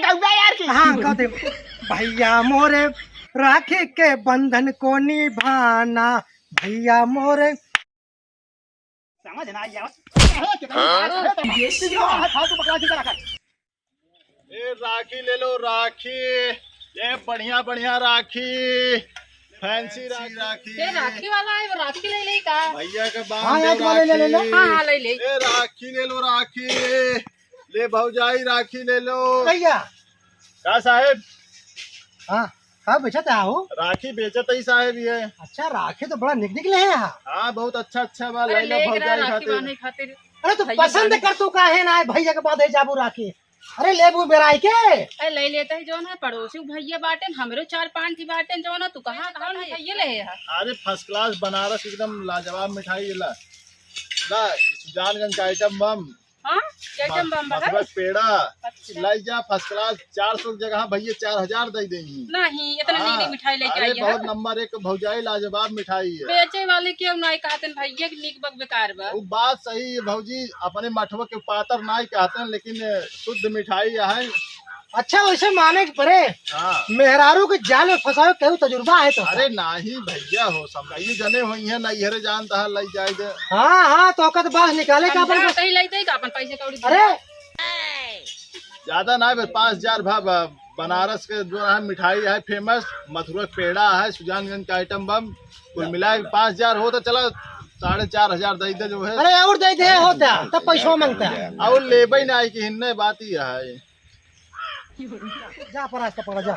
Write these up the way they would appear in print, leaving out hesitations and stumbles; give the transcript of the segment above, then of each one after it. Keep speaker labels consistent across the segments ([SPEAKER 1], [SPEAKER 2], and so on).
[SPEAKER 1] गौगा यार की।
[SPEAKER 2] हाँ कहते भैया मोरे राखी के बंधन को निभाना, भैया मोरे
[SPEAKER 1] समझ ना आया फालतू बकवास करा कर।
[SPEAKER 3] ए राखी ले लो राखी, ये बढ़िया बढ़िया राखी, फैंसी राखी।
[SPEAKER 4] ये राखी वाला है, वो राखी ले ले का
[SPEAKER 3] भैया के
[SPEAKER 2] हाँ,
[SPEAKER 3] बांध
[SPEAKER 2] आज
[SPEAKER 3] दो
[SPEAKER 2] वाले ले लो।
[SPEAKER 3] राखी।
[SPEAKER 4] हाँ ले ले।
[SPEAKER 3] ए राखी ले लो राखी, ले भौजाई राखी ले लो।
[SPEAKER 2] भैया
[SPEAKER 3] क्या साहेब?
[SPEAKER 2] हाँ हाँ बेचते हो
[SPEAKER 3] राखी बेचत ही साहेब ये।
[SPEAKER 2] अच्छा राखी तो बड़ा निकले हैं यहाँ।
[SPEAKER 3] हाँ बहुत अच्छा बा,
[SPEAKER 4] अरे
[SPEAKER 3] ले लो
[SPEAKER 4] ले
[SPEAKER 3] भौजाई
[SPEAKER 4] राखी
[SPEAKER 3] खातिर।
[SPEAKER 4] बांधने खातिर।
[SPEAKER 2] अरे तो
[SPEAKER 4] भैया
[SPEAKER 2] पसंद
[SPEAKER 4] बांधे।
[SPEAKER 2] कर तू का है ना भैया के बाद जाबू राखी। अरे लेबू बेराई के
[SPEAKER 4] अरे ले लेते है जो ना पड़ोसी भैया बाटे, हमरे 4-5 की बाटे जो ना, तू कहाँ कहाँ ना भैया ले है।
[SPEAKER 3] अरे फर्स्ट क्लास बनारस एकदम लाजवाब मिठाई ये ला। ला सुजानगंज का आइटम बम,
[SPEAKER 4] हाँ क्या बम
[SPEAKER 3] मथुरा
[SPEAKER 4] है?
[SPEAKER 3] पेड़ा
[SPEAKER 4] अच्छा।
[SPEAKER 3] लाई जा फर्स्ट क्लास। 400 की जगह भैया 4000 दे देंगी।
[SPEAKER 4] नहीं इतना नीली मिठाई लेके
[SPEAKER 3] अरे
[SPEAKER 4] आई है।
[SPEAKER 3] बहुत नंबर एक भौजाई लाजवाब मिठाई है।
[SPEAKER 4] बेचे वाले क्यों नहीं कहते भैया की नीक बक बेकार बा।
[SPEAKER 3] वो बात सही है भौजी, अपने मठवा के पातर नहीं कहते हैं, लेकिन शुद्ध मिठाई है।
[SPEAKER 2] अच्छा वैसे माने के परे
[SPEAKER 3] हाँ
[SPEAKER 2] मेहरारू के जाल में फंसाओ कहू तजुर्बा है तो।
[SPEAKER 3] अरे नहीं भैया हो सब ये जने हुई है नैहरे जानता है लई जाए दे।
[SPEAKER 2] हाँ हाँ तो औकत बास निकाले का अपन।
[SPEAKER 4] सही लेते का अपन पैसे कौड़ी।
[SPEAKER 2] अरे
[SPEAKER 3] ज्यादा ना 5000 भाव। बनारस के जो है मिठाई है फेमस, मथुरा पेड़ा है, सुजानगंज का आइटम बम, कुल मिला 5000 हो तो चलो 4500 दे दे जो है।
[SPEAKER 2] अरे और दे दे होता तब पैसा मांगता है।
[SPEAKER 3] और लेबे ना कि हिन्ने बात ही है।
[SPEAKER 2] जा रास्ता पकड़ा जा।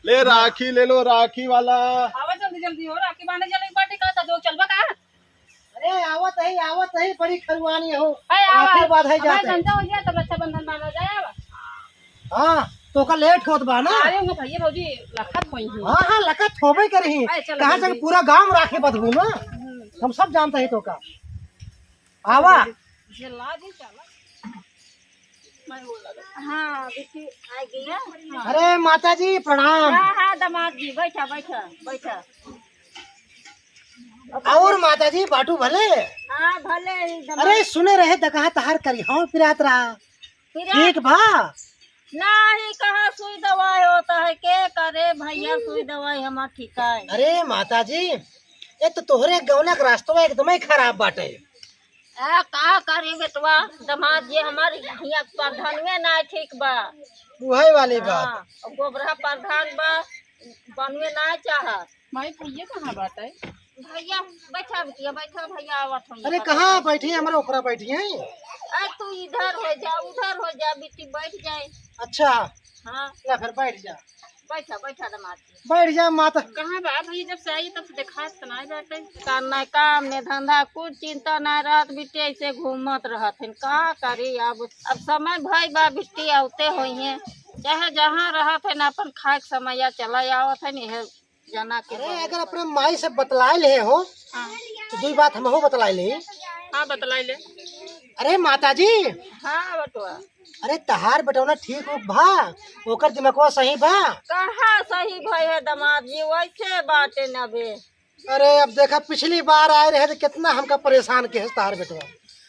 [SPEAKER 3] ले राखी ले लो राखी वाला।
[SPEAKER 4] आवा जल्दी जल्दी हो, राखी बांधे चले बाटे का जो चलबा का।
[SPEAKER 2] अरे आवत है बड़ी खरवानी हो।
[SPEAKER 4] अरे
[SPEAKER 2] आखिर बात है जाते।
[SPEAKER 4] धंधा हो जाए तब रक्षा बंधन मांगा जाए। आवा
[SPEAKER 2] हाँ तो का लेट होत बा ना।
[SPEAKER 4] अरे वो भैया भौजी लखत होई हूं।
[SPEAKER 2] हाँ हाँ लकत होबे करही।
[SPEAKER 4] अरे चलो
[SPEAKER 2] कहाँ से
[SPEAKER 4] जल्दी।
[SPEAKER 2] पूरा गांव राखे बदबू ना, हम सब जानते हैं तो का। आवा
[SPEAKER 4] जला दी चला।
[SPEAKER 5] हाँ बिट्टी आ गया।
[SPEAKER 2] अरे माता जी प्रणाम।
[SPEAKER 5] हाँ हाँ दामाद जी बैठा बैठा बैठा।
[SPEAKER 2] और माता जी बाटू भले।
[SPEAKER 5] हाँ भले दामाद।
[SPEAKER 2] अरे सुने रहे दकहा तहार करी हाँ पिरात रहा
[SPEAKER 5] फिर
[SPEAKER 2] ठीक बा।
[SPEAKER 5] नहीं कहाँ सुई दवाई होता है के करे भैया, सुई दवाई हमार ठीक है।
[SPEAKER 2] अरे माता जी ये तो तोहरे गौना के रास्ता एकदम ही खराब बाटे।
[SPEAKER 5] का करे बेटवा दामाद जी हमारे यहाँ प्रधान में ना ठीक बा।
[SPEAKER 2] वही वाली बात।
[SPEAKER 5] हाँ गोबरा प्रधान बा बनवे ना चाह।
[SPEAKER 4] माई भैया कहाँ बात है?
[SPEAKER 5] भैया बैठा बिटिया बैठा भैया आवत हम।
[SPEAKER 2] अरे कहाँ बैठी है हमारे ओकरा बैठी है।
[SPEAKER 5] तू इधर हो जा उधर हो जा बिट्टी बैठ जाए।
[SPEAKER 2] अच्छा
[SPEAKER 5] हाँ
[SPEAKER 2] ना फिर बैठ जा।
[SPEAKER 5] बैठा बैठा दामाद जी।
[SPEAKER 2] बैठ जा माता।
[SPEAKER 4] कहाँ बा भैया? जब से आई तब से देखा तो नहीं बाटे।
[SPEAKER 5] करना काम ने धंधा कुछ चिंता नहीं रहत बिट्टी, ऐसे घूमत रहत है का करी। अब समय भाई बा बिट्टी आते हुई है चाहे जहाँ रहत है ना अपन खाए के समय चला आवत है नहीं जना के।
[SPEAKER 2] अरे अगर अपने माई से बतलाए ले हो तो दो बात हम हो बतलाए ले।
[SPEAKER 4] हाँ बतलाई ले।
[SPEAKER 2] अरे माता जी
[SPEAKER 5] हाँ बटुआ
[SPEAKER 2] अरे तहार बटौना ठीक हो भा, ओकर दिमागवा सही बा।
[SPEAKER 5] कहाँ सही भाई है दामाद जी, वैसे बाटे न बे।
[SPEAKER 2] अरे अब देखा पिछली बार आए रहे तो कितना हमका परेशान के है तहार बेटवा,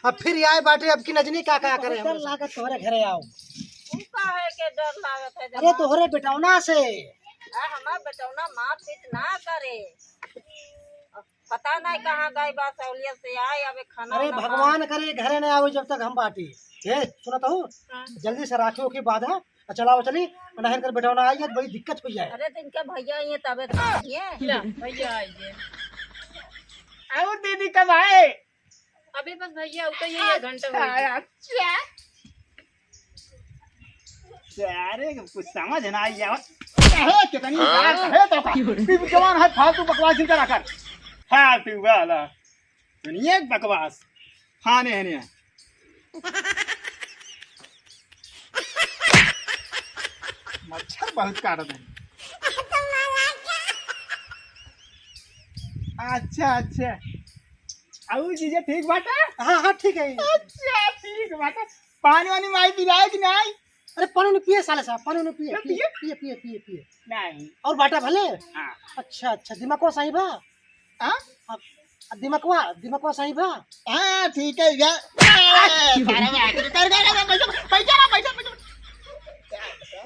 [SPEAKER 2] अब फिर आए बाटे अब की नजनी का करे हम लागत तोहरे घरे आओ।
[SPEAKER 5] उनका है के डर लागत है
[SPEAKER 2] अरे तोहरे बेटौना से।
[SPEAKER 5] हमार बेटौना मार पीट ना करे, पता नहीं कहाँ गई बात सहूलियत से आए अबे खाना।
[SPEAKER 2] अरे भगवान करे घरे नहीं आओ जब तक हम बाटी। ये सुनता हूँ जल्दी से राखियों की बात है, चलाओ चली नहर कर बेटौना आई है तो बड़ी दिक्कत हो जाए।
[SPEAKER 5] अरे इनके भैया ये तबे
[SPEAKER 4] ला भैया आइए।
[SPEAKER 1] और दीदी कब आए?
[SPEAKER 4] अभी बस भैया उतर ये घंटा हो गया।
[SPEAKER 1] अच्छा अरे कुछ समझ ना आया है कितनी बात है तो का जवान है फालतू बकवास ही करा कर। फालतू वाला दुनिया की बकवास खाने है नहीं। मच्छर बहुत काटते हैं। अच्छा अच्छा और चीजें ठीक बात है।
[SPEAKER 2] हाँ हाँ ठीक है।
[SPEAKER 1] अच्छा ठीक बात है। पानी वानी माई पिलाए कि नहीं?
[SPEAKER 2] अरे पानी ने पिए साले साहब, पानी ने पिए
[SPEAKER 1] पिए?
[SPEAKER 2] पिए पिए पिए पिए
[SPEAKER 1] नहीं।
[SPEAKER 2] और बाटा भले।
[SPEAKER 1] हाँ
[SPEAKER 2] अच्छा अच्छा दिमागवा सही बा।
[SPEAKER 1] हाँ
[SPEAKER 2] दिमागवा सही बा।
[SPEAKER 1] हाँ ठीक है यार। सारा में आके कर पैसा पैसा पैसा पैसा।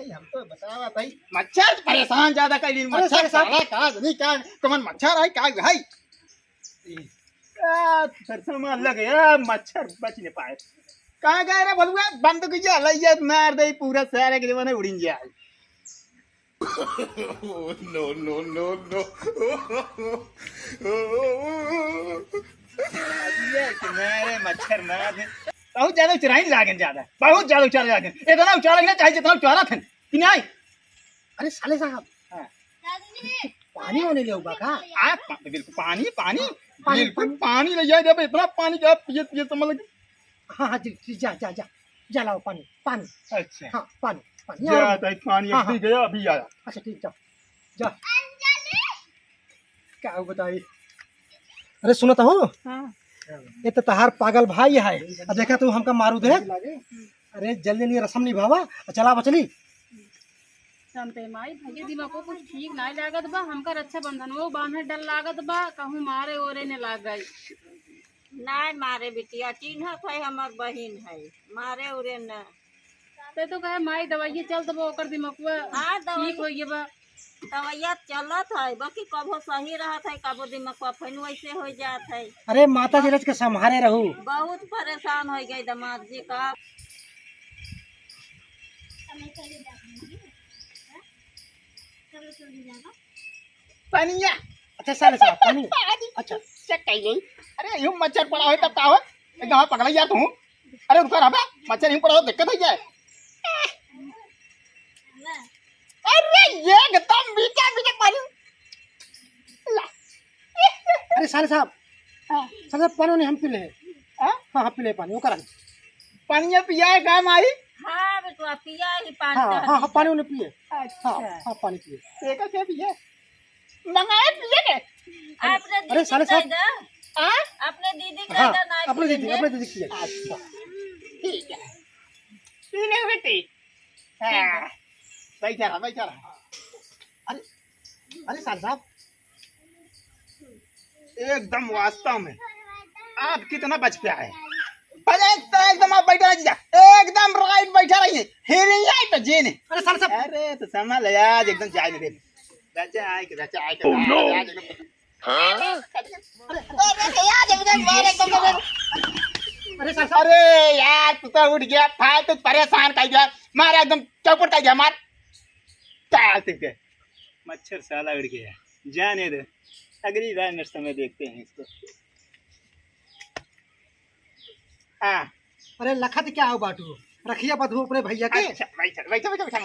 [SPEAKER 1] हम बतावा भाई मच्छर परेशान ज्यादा कर दिन मच्छर
[SPEAKER 2] साले साहब।
[SPEAKER 1] साला का नहीं का कमन मच्छर है का भाई सरसों में लग गया मच्छर बच नहीं पाए कहाँ गए रे बलुआ बंद कीजिए लइया मार दे पूरा शहर के जमाने उड़िन जाए ये कि मेरे मच्छर मार दे बहुत ज्यादा चराई लागन ज्यादा बहुत ज्यादा चरा लागन इतना उचारा ना चाहिए जितना उचारा था कि नहीं
[SPEAKER 2] अरे साले साहब
[SPEAKER 1] हाँ।
[SPEAKER 2] पानी होने ले होगा का
[SPEAKER 1] बिल्कुल पानी पानी बिल्कुल पानी ले जाए जब इतना पानी क्या पिए पिए समझ लगे
[SPEAKER 2] हाँ हाँ जी जा जा जा जा लाओ पानी पानी
[SPEAKER 1] अच्छा
[SPEAKER 2] हाँ पानी पानी
[SPEAKER 1] जा
[SPEAKER 2] और-
[SPEAKER 1] तो पानी
[SPEAKER 2] हाँ,
[SPEAKER 1] अभी गया अभी आया
[SPEAKER 2] अच्छा ठीक जाओ जा क्या हो बताइए अरे सुनता हूँ
[SPEAKER 5] हाँ
[SPEAKER 2] ये तो तहार पागल भाई है अब देखा तू हमका मारू दे अरे जल्दी नहीं रसम निभावा चला बचली
[SPEAKER 4] जानते माई भैया दिमाग को कुछ ठीक नहीं लागत बा हमका रक्षाबंधन वो बांधे डर लागत बा कहूँ मारे ओरे ने लाग गई
[SPEAKER 5] नहीं मारे बिटिया चिन्हत है हमार बहिन है मारे उरे न
[SPEAKER 4] ते तो कहे माई दवाई चल दबा ओकर दिमाग
[SPEAKER 5] हाँ दवाई
[SPEAKER 4] ठीक होइए बा
[SPEAKER 5] दवाइया चलत है बाकी कबो सही रहत है कबो दिमाग फिर वैसे हो जात है
[SPEAKER 2] अरे माता जी रच के संभारे रहू
[SPEAKER 5] बहुत परेशान हो गई दामाद जी का
[SPEAKER 1] पानिया
[SPEAKER 2] अच्छा साले साहब पानी अच्छा
[SPEAKER 1] चेक कर गई अरे यूं मच्छर पड़ा हो तब का हो एकदम पकड़ यार तू अरे रुका रहा मच्छर यूं पड़ा हो दिक्कत हो जाए अरे ये एकदम बीचा बीचा पानी
[SPEAKER 2] अरे साले साहब साले साहब पानी नहीं हम पी ले
[SPEAKER 1] हाँ?
[SPEAKER 2] हाँ हाँ पी ले पानी वो करा
[SPEAKER 1] पानी पिया है काम आई
[SPEAKER 5] हाँ बेटवा पिया ही पानी
[SPEAKER 2] हाँ हाँ हाँ पानी उन्हें पिए
[SPEAKER 1] अच्छा
[SPEAKER 2] हाँ हाँ पानी पिए
[SPEAKER 1] देखा क्या पिया मंगाए पिए ने
[SPEAKER 5] अपने
[SPEAKER 2] अरे साले साहब।
[SPEAKER 1] हाँ
[SPEAKER 5] अपने दीदी
[SPEAKER 2] हाँ
[SPEAKER 5] का ना
[SPEAKER 2] अपने दीदी पिए
[SPEAKER 1] अच्छा ठीक है पीने बेटी हाँ बैठा रहा
[SPEAKER 2] अरे अरे साले साहब
[SPEAKER 1] एकदम वास्तव में आप कितना बच पे आए एकदम आप बैठा रहिए एकदम राइट बैठा रहिए हिल जाए तो जीने
[SPEAKER 2] अरे साले साहब
[SPEAKER 1] अरे तो समझ ले आज एकदम जाए नहीं दे बच्चा आए के
[SPEAKER 2] अरे साले साहब
[SPEAKER 1] अरे यार तू तो उठ गया फालतू परेशान कर दिया मारा एकदम चौपट कर दिया मार के मच्छर साला उड़ गया जाने दे अगली बार नेक्स्ट समय देखते हैं इसको हाँ
[SPEAKER 2] अरे लखत क्या हो बाटू रखिए बधू अपने भैया के
[SPEAKER 1] अच्छा बैठा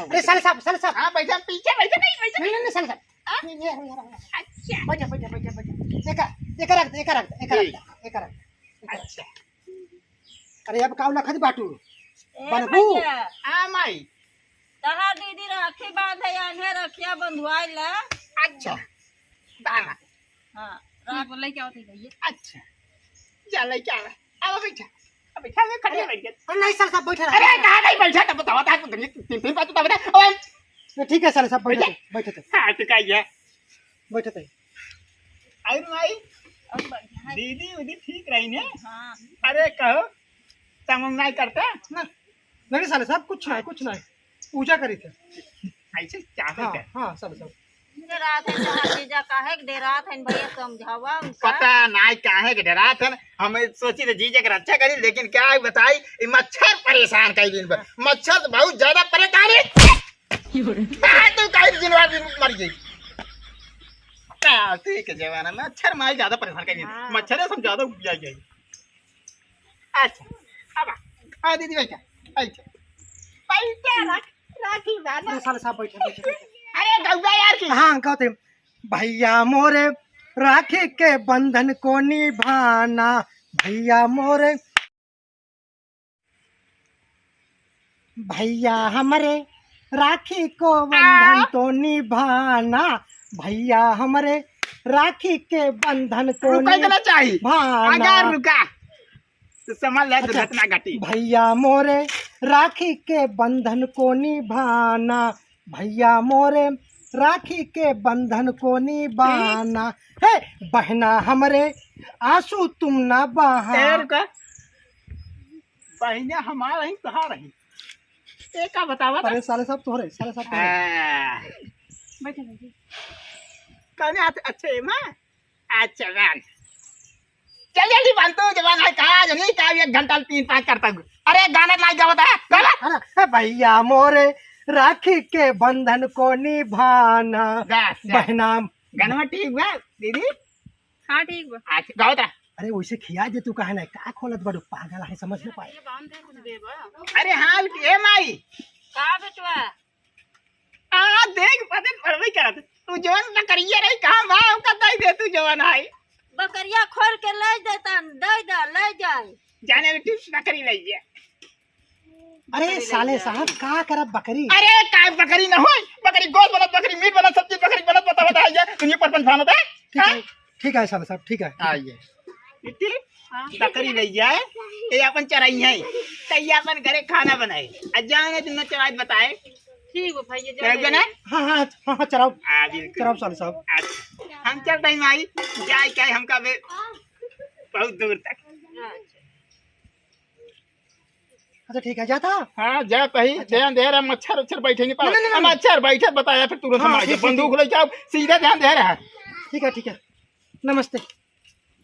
[SPEAKER 2] अरे साले साहब
[SPEAKER 1] हाँ बैठा पीछे बैठा नहीं
[SPEAKER 2] नहीं नहीं साले साहब
[SPEAKER 1] अच्छा
[SPEAKER 2] बैठा एक रख
[SPEAKER 1] अच्छा
[SPEAKER 2] अरे अब काऊ लखत बाटू
[SPEAKER 5] ए
[SPEAKER 2] बनबू।
[SPEAKER 5] भैया,
[SPEAKER 1] हाँ माई
[SPEAKER 5] तहार दीदी राखी बांधे आने रखिया बंधुआई ला
[SPEAKER 1] अच्छा दाना
[SPEAKER 5] हाँ
[SPEAKER 4] ठीक बोले क्या होती भैया
[SPEAKER 1] अच्छा चल क्या अब बैठा अब बैठा मैं खड़े बैठ गया
[SPEAKER 2] नहीं साले साहब बैठे
[SPEAKER 1] अरे कहाँ नहीं बैठा तब बताओ था तीन बात तो बता ओए
[SPEAKER 2] रहे ठीक है साले साहब बैठे थे
[SPEAKER 1] हाँ तो क्या है
[SPEAKER 2] बैठे थे
[SPEAKER 1] आई माई
[SPEAKER 5] और बढ़िया है।
[SPEAKER 1] दीदी उदी ठीक रही ने
[SPEAKER 5] हाँ
[SPEAKER 1] अरे कहो तमम नहीं करता
[SPEAKER 2] ना नहीं साले साहब कुछ नहीं पूजा करी थे
[SPEAKER 1] ऐसे क्या
[SPEAKER 2] हाँ
[SPEAKER 1] है
[SPEAKER 2] हाँ साले साहब
[SPEAKER 5] डेरात है तहार जीजा काहे के डेरात है भैया समझावा उनका
[SPEAKER 1] पता नहीं काहे के डरा था हम सोची थे जीजे के रक्षा करी लेकिन क्या है बताई ये मच्छर परेशान कई दिन पर मच्छर तो बहुत ज्यादा परेशान है तो कई दिन बाद मर गई ठीक है जवाना में मच्छर माई ज्यादा परेशान कई
[SPEAKER 5] हाँ।
[SPEAKER 1] मच्छर है सब ज्यादा उपजा गई अच्छा अब आ दीदी बैठा अच्छा बैठा राखी
[SPEAKER 2] अरे साले साहब बैठे
[SPEAKER 1] अरे गौगा यार की
[SPEAKER 2] हाँ कहते भैया मोरे राखी के बंधन को निभाना भैया मोरे भैया हमारे राखी को बंधन तो निभाना भैया हमारे राखी के बंधन को
[SPEAKER 1] रुका देना चाहिए
[SPEAKER 2] निभाना
[SPEAKER 1] अगर रुका तो समझ ले दुर्घटना घटी
[SPEAKER 2] भैया मोरे राखी के बंधन को निभाना भैया मोरे राखी के बंधन को निभाना है बहना हमरे आंसू तुम ना बहा
[SPEAKER 1] रुका बहने हमारा ही कहा रही एक का बतावा
[SPEAKER 2] अरे साले साहब तोहरे
[SPEAKER 4] बैठे बैठे
[SPEAKER 1] कहने आते अच्छे माँ अच्छा मैम चल जल्दी बांध तू जवान है कहा जनी का 1 घंटा 3-5 करता हूँ अरे गाना नहीं गावता है गाना
[SPEAKER 2] अरे भैया मोरे राखी के बंधन को निभाना बहना।
[SPEAKER 1] गाना ठीक बा दीदी
[SPEAKER 4] हाँ ठीक बा
[SPEAKER 1] अच्छा गावता
[SPEAKER 2] अरे वैसे खिया जे तू कहे ना का खोलत बड़ू पागल है समझ न पाए।
[SPEAKER 4] ये बांध दे कुछ दे बा
[SPEAKER 1] अरे हाँ ए माई
[SPEAKER 5] का बेटवा
[SPEAKER 1] आ देख पते पढ़वे करत तू जवान न करिए रे कहां बा का दई दे तू जवान है
[SPEAKER 5] बकरिया खोल के ले देता ले जाए
[SPEAKER 1] जाने में टिप्स न करी लइए
[SPEAKER 2] अरे साले साहब का करब बकरी।
[SPEAKER 1] अरे का बकरी न होय बकरी गोद बनत बकरी मीट बनत सब्जी बकरी बनत बता है दुनिया पर पंचानत है
[SPEAKER 2] ठीक है साले साहब ठीक है।
[SPEAKER 1] आइए इतनी बकरी ले जाए ये अपन चराई है कई अपन घरे खाना बनाए अजाने दिन चराई बताए
[SPEAKER 4] ठीक बा भैया
[SPEAKER 1] चल ना
[SPEAKER 2] हाँ चलाओ
[SPEAKER 1] बिल्कुल
[SPEAKER 2] चलाओ साले साहब।
[SPEAKER 1] अच्छा, हम चल रही माई जाए क्या हमका बहुत दूर तक।
[SPEAKER 2] अच्छा ठीक है जाता।
[SPEAKER 1] हाँ जा पही ध्यान दे रहा मच्छर उच्छर बैठे नहीं
[SPEAKER 2] नहीं,
[SPEAKER 1] पाए मच्छर बैठे बताया फिर तुरंत
[SPEAKER 2] हाँ,
[SPEAKER 1] हम
[SPEAKER 2] ठीक,
[SPEAKER 1] बंदूक ले जाओ सीधा ध्यान दे रहा
[SPEAKER 2] ठीक है नमस्ते।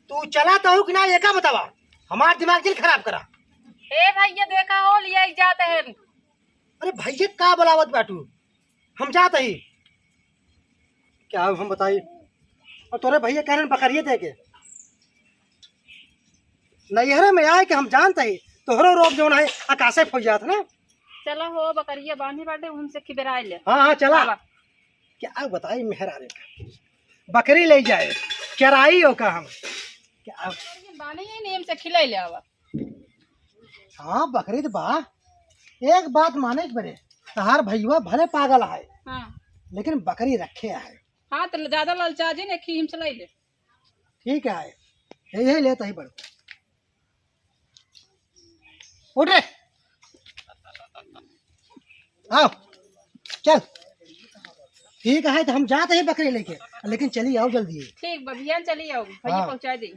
[SPEAKER 2] तू चला तो कि ना ये का बतावा हमार दिमाग दिल खराब करा।
[SPEAKER 4] ए भैया देखा हो लिया जाते हैं
[SPEAKER 2] अरे भैया का बोलावत बाटू हम जाते ही क्या हम बताई और तोरे भैया कह रहे बकरिए दे के नैहरे में आए कि हम जानते ही तोहरो रोग जो है आकाशे फौज जात ना।
[SPEAKER 4] चलो हो बकरिया बांधे बाटे उनसे खिबराए ले
[SPEAKER 2] हाँ चला क्या बताई मेहरारे का बकरी ले जाए चराई हो का हम क्या
[SPEAKER 4] बाने ही नेम से खिलाई ले आवा
[SPEAKER 2] हाँ बकरी तो बा एक बात माने बड़े तहार भैया भले पागल है
[SPEAKER 4] हाँ
[SPEAKER 2] लेकिन बकरी रखे है।
[SPEAKER 4] हाँ तो ज्यादा ललचा जी ने खीम चलाई ले
[SPEAKER 2] ठीक है यही लेता ही बड़ उठ रे आओ चल ठीक है तो हम जाते हैं बकरी लेके लेकिन चली आओ जल्दी।
[SPEAKER 4] ठीक बबियान चली आओ भैया
[SPEAKER 2] हाँ।
[SPEAKER 4] पहुंचा दी।